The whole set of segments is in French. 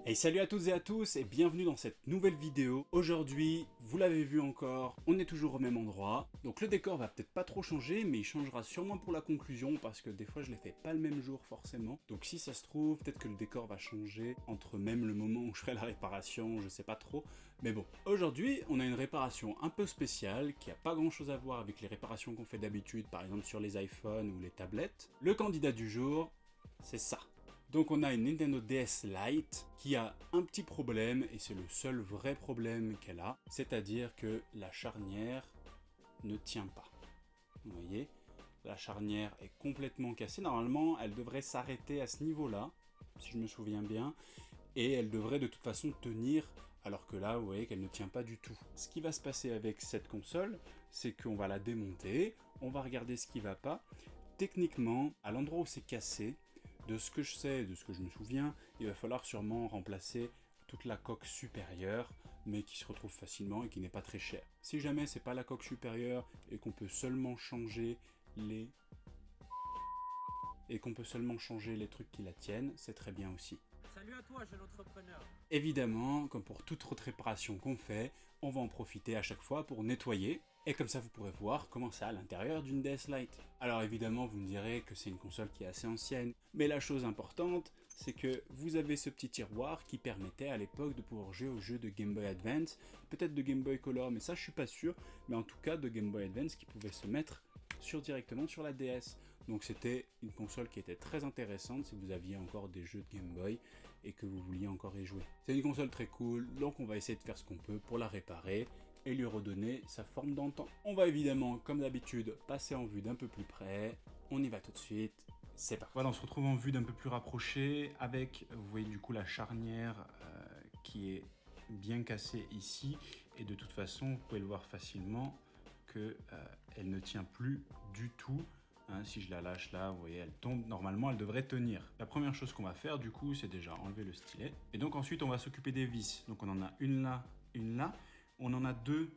Hey, salut à toutes et à tous et bienvenue dans cette nouvelle vidéo. Aujourd'hui, vous l'avez vu encore, on est toujours au même endroit. Donc le décor va peut-être pas trop changer, mais il changera sûrement pour la conclusion parce que des fois je les fais pas le même jour forcément. Donc si ça se trouve, peut-être que le décor va changer entre même le moment où je ferai la réparation, je sais pas trop. Mais bon, aujourd'hui on a une réparation un peu spéciale qui a pas grand chose à voir avec les réparations qu'on fait d'habitude, par exemple sur les iPhones ou les tablettes. Le candidat du jour, c'est ça. Donc on a une Nintendo DS Lite qui a un petit problème, et c'est le seul vrai problème qu'elle a, c'est-à-dire que la charnière ne tient pas. Vous voyez, la charnière est complètement cassée. Normalement, elle devrait s'arrêter à ce niveau-là, si je me souviens bien, et elle devrait de toute façon tenir, alors que là, vous voyez qu'elle ne tient pas du tout. Ce qui va se passer avec cette console, c'est qu'on va la démonter, on va regarder ce qui va pas. Techniquement, à l'endroit où c'est cassé, de ce que je sais, de ce que je me souviens, il va falloir sûrement remplacer toute la coque supérieure, mais qui se retrouve facilement et qui n'est pas très chère. Si jamais c'est pas la coque supérieure et qu'on peut seulement changer les trucs qui la tiennent, c'est très bien aussi. Salut à toi, jeune entrepreneur. Évidemment, comme pour toute autre réparation qu'on fait, on va en profiter à chaque fois pour nettoyer, et comme ça vous pourrez voir comment c'est à l'intérieur d'une DS Lite. Alors évidemment vous me direz que c'est une console qui est assez ancienne, mais la chose importante, c'est que vous avez ce petit tiroir qui permettait à l'époque de pouvoir jouer aux jeux de Game Boy Advance, peut-être de Game Boy Color, mais ça je suis pas sûr, mais en tout cas de Game Boy Advance qui pouvait se mettre directement sur la DS. Donc c'était une console qui était très intéressante si vous aviez encore des jeux de Game Boy et que vous vouliez encore y jouer. C'est une console très cool, donc on va essayer de faire ce qu'on peut pour la réparer et lui redonner sa forme d'antan. On va évidemment, comme d'habitude, passer en vue d'un peu plus près. On y va tout de suite. C'est parti. Voilà, on se retrouve en vue d'un peu plus rapproché avec, vous voyez du coup la charnière qui est bien cassée ici, et de toute façon, vous pouvez le voir facilement que elle ne tient plus du tout. Si je la lâche là, vous voyez, elle tombe. Normalement, elle devrait tenir. La première chose qu'on va faire, du coup, c'est déjà enlever le stylet. Et donc ensuite, on va s'occuper des vis. Donc on en a une là, une là. On en a deux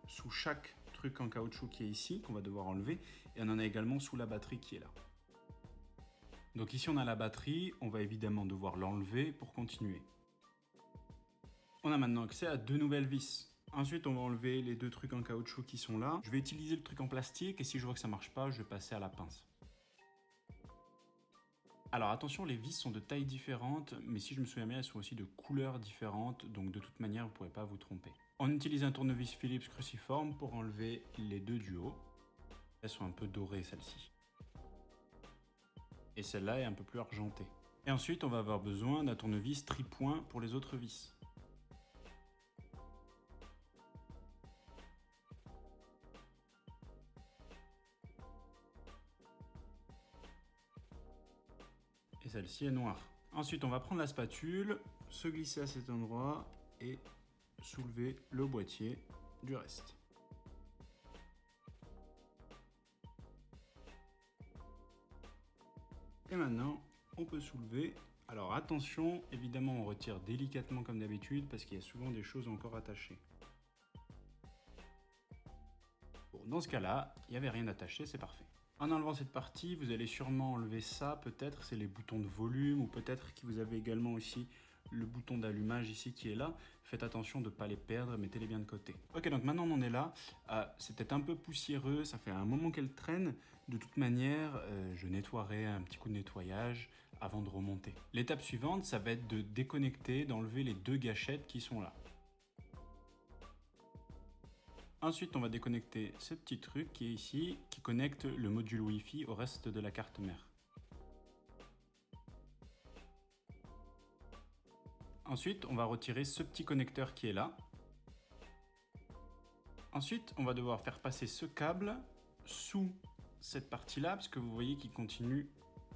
sous chaque truc en caoutchouc qui est ici, qu'on va devoir enlever. Et on en a également sous la batterie qui est là. Donc ici, on a la batterie. On va évidemment devoir l'enlever pour continuer. On a maintenant accès à deux nouvelles vis. Ensuite, on va enlever les deux trucs en caoutchouc qui sont là. Je vais utiliser le truc en plastique, et si je vois que ça marche pas, je vais passer à la pince. Alors attention, les vis sont de tailles différentes, mais si je me souviens bien, elles sont aussi de couleurs différentes, donc de toute manière, vous ne pourrez pas vous tromper. On utilise un tournevis Phillips cruciforme pour enlever les deux du haut. Elles sont un peu dorées, celles-ci. Et celle-là est un peu plus argentée. Et ensuite, on va avoir besoin d'un tournevis tripoint pour les autres vis. Et celle-ci est noire. Ensuite, on va prendre la spatule, se glisser à cet endroit et soulever le boîtier du reste. Et maintenant, on peut soulever. Alors attention, évidemment, on retire délicatement comme d'habitude parce qu'il y a souvent des choses encore attachées. Bon, dans ce cas-là, il n'y avait rien attaché, c'est parfait. En enlevant cette partie, vous allez sûrement enlever ça, peut-être, c'est les boutons de volume, ou peut-être que vous avez également aussi le bouton d'allumage ici qui est là. Faites attention de ne pas les perdre, mettez-les bien de côté. Ok, donc maintenant on en est là. C'est peut-être un peu poussiéreux, ça fait un moment qu'elle traîne. De toute manière, je nettoierai un petit coup de nettoyage avant de remonter. L'étape suivante, ça va être de déconnecter, d'enlever les deux gâchettes qui sont là. Ensuite, on va déconnecter ce petit truc qui est ici, qui connecte le module Wi-Fi au reste de la carte mère. Ensuite, on va retirer ce petit connecteur qui est là. Ensuite, on va devoir faire passer ce câble sous cette partie-là, parce que vous voyez qu'il continue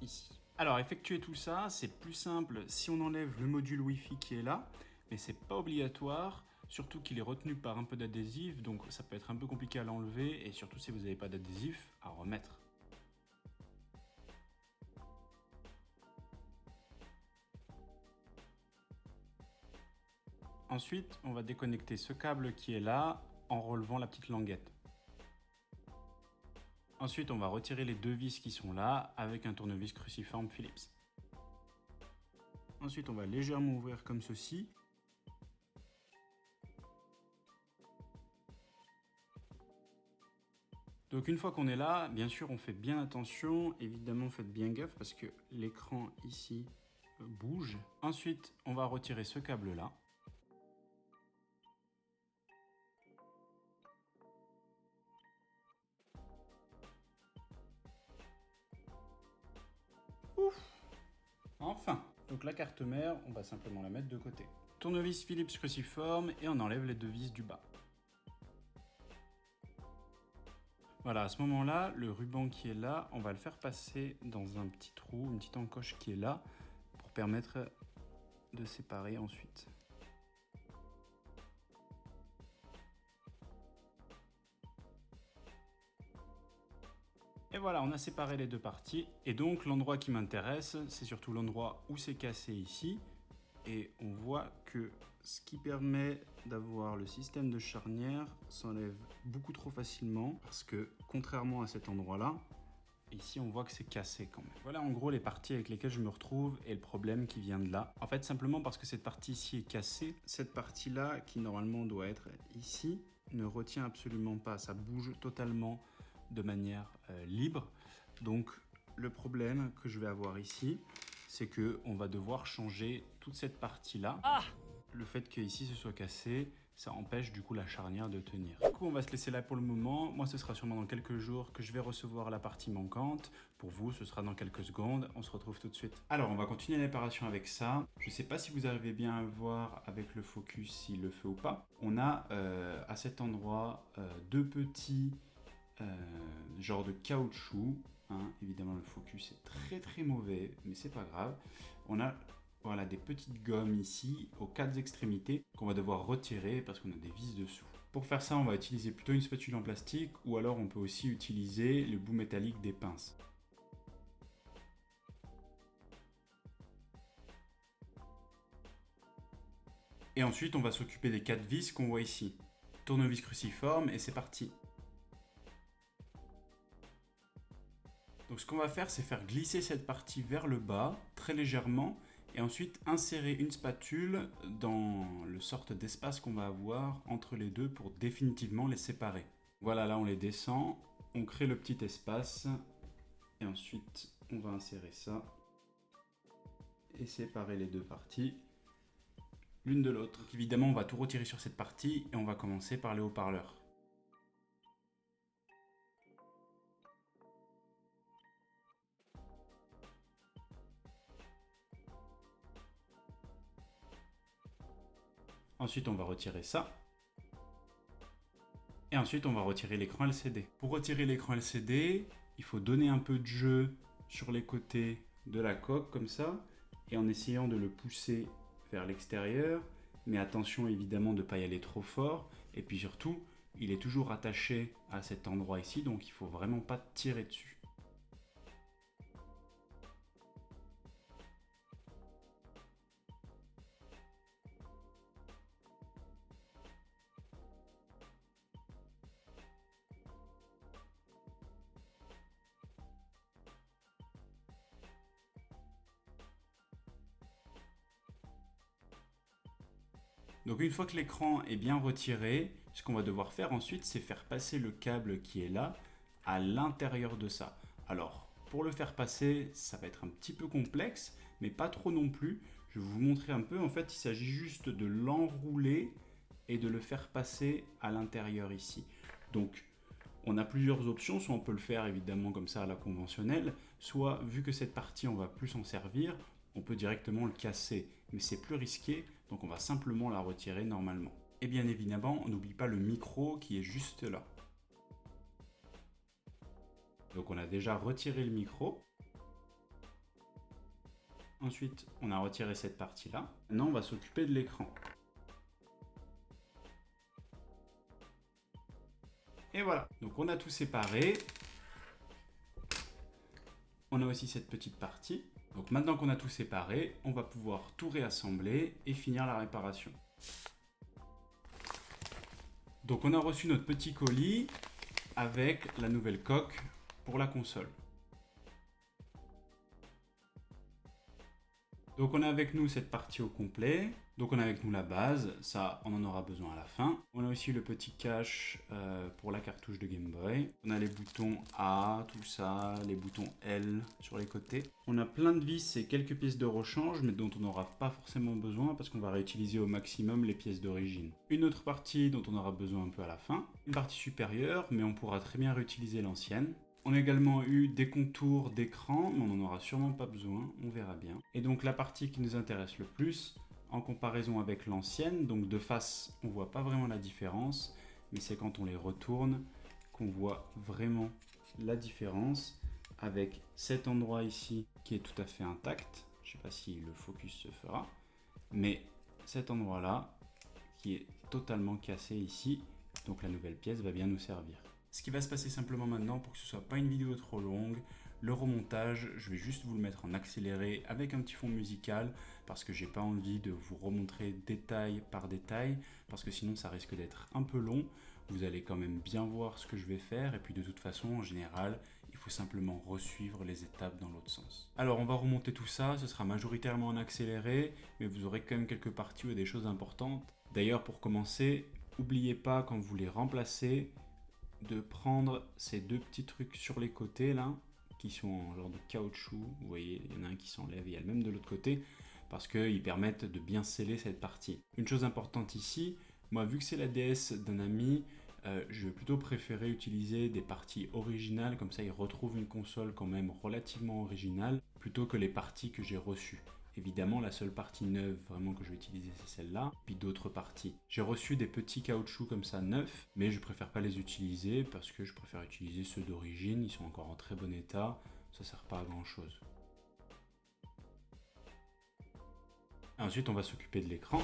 ici. Alors, effectuer tout ça, c'est plus simple si on enlève le module Wi-Fi qui est là, mais c'est pas obligatoire. Surtout qu'il est retenu par un peu d'adhésif, donc ça peut être un peu compliqué à l'enlever, et surtout si vous n'avez pas d'adhésif, à remettre. Ensuite, on va déconnecter ce câble qui est là, en relevant la petite languette. Ensuite, on va retirer les deux vis qui sont là, avec un tournevis cruciforme Phillips. Ensuite, on va légèrement ouvrir comme ceci. Donc une fois qu'on est là, bien sûr, on fait bien attention. Évidemment, faites bien gaffe parce que l'écran ici bouge. Ensuite, on va retirer ce câble-là. Ouf! Enfin! Donc la carte mère, on va simplement la mettre de côté. Tournevis Phillips cruciforme et on enlève les deux vis du bas. Voilà, à ce moment-là, le ruban qui est là, on va le faire passer dans un petit trou, une petite encoche qui est là, pour permettre de séparer ensuite. Et voilà, on a séparé les deux parties. Et donc, l'endroit qui m'intéresse, c'est surtout l'endroit où c'est cassé ici. Et on voit que ce qui permet d'avoir le système de charnière s'enlève beaucoup trop facilement parce que contrairement à cet endroit-là, ici on voit que c'est cassé quand même. Voilà en gros les parties avec lesquelles je me retrouve et le problème qui vient de là. En fait simplement parce que cette partie ici est cassée, cette partie-là qui normalement doit être ici ne retient absolument pas, ça bouge totalement de manière libre. Donc le problème que je vais avoir ici, c'est qu'on va devoir changer toute cette partie-là. Ah! Le fait que ici ce soit cassé, ça empêche du coup la charnière de tenir. Du coup, on va se laisser là pour le moment. Moi, ce sera sûrement dans quelques jours que je vais recevoir la partie manquante. Pour vous, ce sera dans quelques secondes. On se retrouve tout de suite. Alors, on va continuer la réparation avec ça. Je ne sais pas si vous arrivez bien à voir avec le focus s'il le fait ou pas. On a à cet endroit deux petits genre de caoutchouc. Hein. Évidemment, le focus est très mauvais, mais c'est pas grave. On a voilà, des petites gommes ici aux quatre extrémités qu'on va devoir retirer parce qu'on a des vis dessous. Pour faire ça, on va utiliser plutôt une spatule en plastique ou alors on peut aussi utiliser le bout métallique des pinces. Et ensuite, on va s'occuper des quatre vis qu'on voit ici. Tournevis cruciforme et c'est parti. Donc ce qu'on va faire, c'est faire glisser cette partie vers le bas, très légèrement, et ensuite insérer une spatule dans le sorte d'espace qu'on va avoir entre les deux pour définitivement les séparer. Voilà, là on les descend, on crée le petit espace, et ensuite on va insérer ça, et séparer les deux parties, l'une de l'autre. Évidemment, on va tout retirer sur cette partie, et on va commencer par les haut-parleurs. Ensuite, on va retirer ça. Et ensuite, on va retirer l'écran LCD. Pour retirer l'écran LCD, il faut donner un peu de jeu sur les côtés de la coque, comme ça, et en essayant de le pousser vers l'extérieur. Mais attention, évidemment, de ne pas y aller trop fort. Et puis surtout, il est toujours attaché à cet endroit ici, donc il ne faut vraiment pas tirer dessus. Donc une fois que l'écran est bien retiré, ce qu'on va devoir faire ensuite, c'est faire passer le câble qui est là à l'intérieur de ça. Alors, pour le faire passer, ça va être un petit peu complexe, mais pas trop non plus. Je vais vous montrer un peu. En fait, il s'agit juste de l'enrouler et de le faire passer à l'intérieur ici. Donc, on a plusieurs options. Soit on peut le faire évidemment comme ça à la conventionnelle, soit vu que cette partie, on va plus s'en servir, on peut directement le casser. Mais c'est plus risqué, donc on va simplement la retirer normalement. Et bien évidemment, on n'oublie pas le micro qui est juste là. Donc on a déjà retiré le micro. Ensuite, on a retiré cette partie-là. Maintenant, on va s'occuper de l'écran. Et voilà, donc on a tout séparé. On a aussi cette petite partie. Donc maintenant qu'on a tout séparé, on va pouvoir tout réassembler et finir la réparation. Donc on a reçu notre petit colis avec la nouvelle coque pour la console. Donc on a avec nous cette partie au complet, donc on a avec nous la base, ça on en aura besoin à la fin. On a aussi le petit cache pour la cartouche de Game Boy. On a les boutons A, tout ça, les boutons L sur les côtés. On a plein de vis et quelques pièces de rechange, mais dont on n'aura pas forcément besoin parce qu'on va réutiliser au maximum les pièces d'origine. Une autre partie dont on aura besoin un peu à la fin. Une partie supérieure, mais on pourra très bien réutiliser l'ancienne. On a également eu des contours d'écran, mais on n'en aura sûrement pas besoin, on verra bien. Et donc la partie qui nous intéresse le plus, en comparaison avec l'ancienne, donc de face on voit pas vraiment la différence, mais c'est quand on les retourne qu'on voit vraiment la différence avec cet endroit ici qui est tout à fait intact. Je sais pas si le focus se fera, mais cet endroit là qui est totalement cassé ici, donc la nouvelle pièce va bien nous servir. Ce qui va se passer simplement maintenant, pour que ce soit pas une vidéo trop longue, le remontage, je vais juste vous le mettre en accéléré avec un petit fond musical parce que j'ai pas envie de vous remontrer détail par détail parce que sinon ça risque d'être un peu long. Vous allez quand même bien voir ce que je vais faire et puis de toute façon en général il faut simplement resuivre les étapes dans l'autre sens. Alors on va remonter tout ça, ce sera majoritairement en accéléré mais vous aurez quand même quelques parties où il y a des choses importantes. D'ailleurs pour commencer, n'oubliez pas quand vous les remplacez de prendre ces deux petits trucs sur les côtés là, qui sont en genre de caoutchouc, vous voyez, il y en a un qui s'enlève et il y a le même de l'autre côté, parce qu'ils permettent de bien sceller cette partie. Une chose importante ici, moi vu que c'est la DS d'un ami, je vais plutôt préférer utiliser des parties originales, comme ça il retrouve une console quand même relativement originale, plutôt que les parties que j'ai reçues. Évidemment, la seule partie neuve vraiment que je vais utiliser, c'est celle-là, puis d'autres parties. J'ai reçu des petits caoutchoucs comme ça neufs, mais je préfère pas les utiliser parce que je préfère utiliser ceux d'origine, ils sont encore en très bon état, ça sert pas à grand chose. Ensuite, on va s'occuper de l'écran.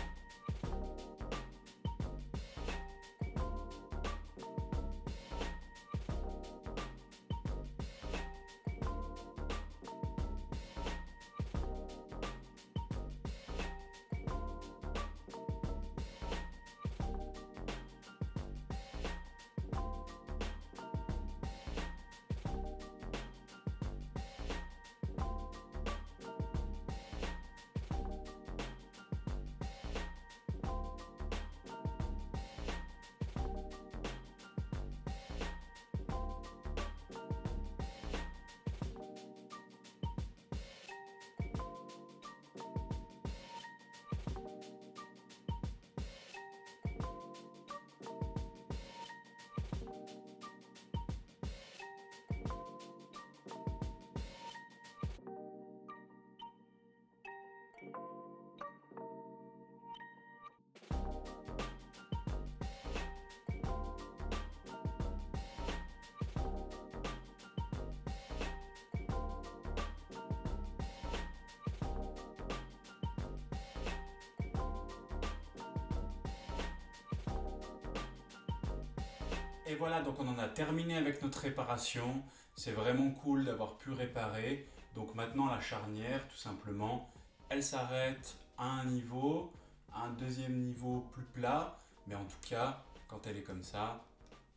Et voilà, donc on en a terminé avec notre réparation. C'est vraiment cool d'avoir pu réparer. Donc maintenant la charnière, tout simplement, elle s'arrête à un niveau, à un deuxième niveau plus plat. Mais en tout cas, quand elle est comme ça,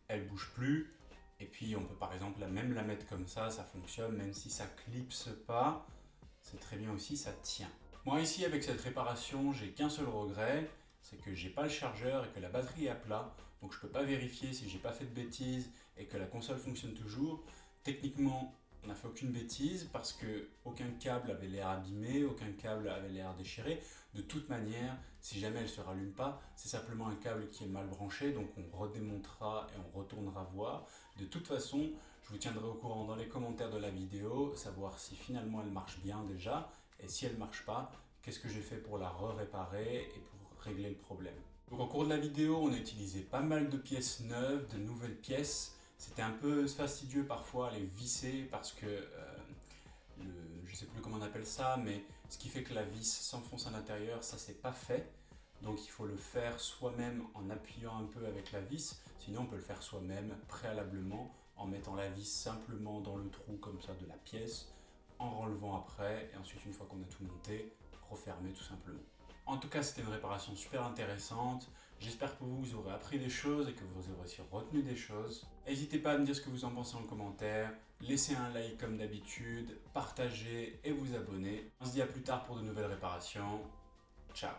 elle bouge plus. Et puis on peut par exemple même la mettre comme ça fonctionne, même si ça clipse pas. C'est très bien aussi, ça tient. Moi ici avec cette réparation, j'ai qu'un seul regret, c'est que j'ai pas le chargeur et que la batterie est à plat, donc je peux pas vérifier si j'ai pas fait de bêtises et que la console fonctionne toujours. Techniquement, on n'a fait aucune bêtise parce que aucun câble avait l'air abîmé, aucun câble avait l'air déchiré. De toute manière, si jamais elle se rallume pas, c'est simplement un câble qui est mal branché, donc on redémontera et on retournera voir. De toute façon, je vous tiendrai au courant dans les commentaires de la vidéo, savoir si finalement elle marche bien déjà, et si elle ne marche pas, qu'est-ce que j'ai fait pour la réparer et pour régler le problème. Donc au cours de la vidéo, on a utilisé pas mal de pièces neuves, de nouvelles pièces. C'était un peu fastidieux parfois à les visser parce que je ne sais plus comment on appelle ça, mais ce qui fait que la vis s'enfonce à l'intérieur, ça c'est pas fait. Donc il faut le faire soi-même en appuyant un peu avec la vis, sinon on peut le faire soi-même préalablement en mettant la vis simplement dans le trou comme ça de la pièce, en relevant après, et ensuite une fois qu'on a tout monté, refermer tout simplement. En tout cas, c'était une réparation super intéressante. J'espère que vous aurez appris des choses et que vous aurez aussi retenu des choses. N'hésitez pas à me dire ce que vous en pensez en commentaire, laissez un like comme d'habitude, partagez et vous abonnez. On se dit à plus tard pour de nouvelles réparations. Ciao.